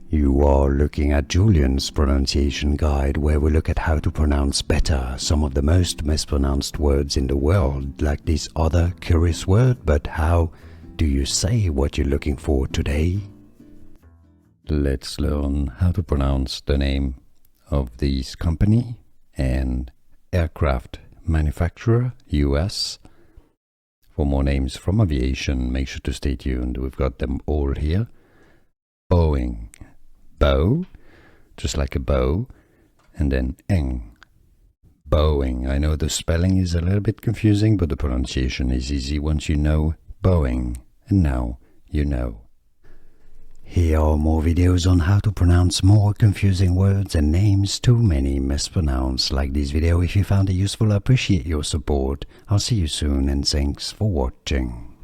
You are looking at Julian's pronunciation guide, where we look at how to pronounce better some of the most mispronounced words in the world, like this other curious word. But how do you say what you're looking for today? Let's learn how to pronounce the name of this company and aircraft manufacturer, US. For more names from aviation, make sure to stay tuned. We've got them all here. Boeing, bow, just like a bow, and then eng, Boeing. I know the spelling is a little bit confusing, but the pronunciation is easy once you know Boeing, and now you know. Here are more videos on how to pronounce more confusing words and names too many mispronounced. Like this video if you found it useful. I appreciate your support. I'll see you soon, and thanks for watching.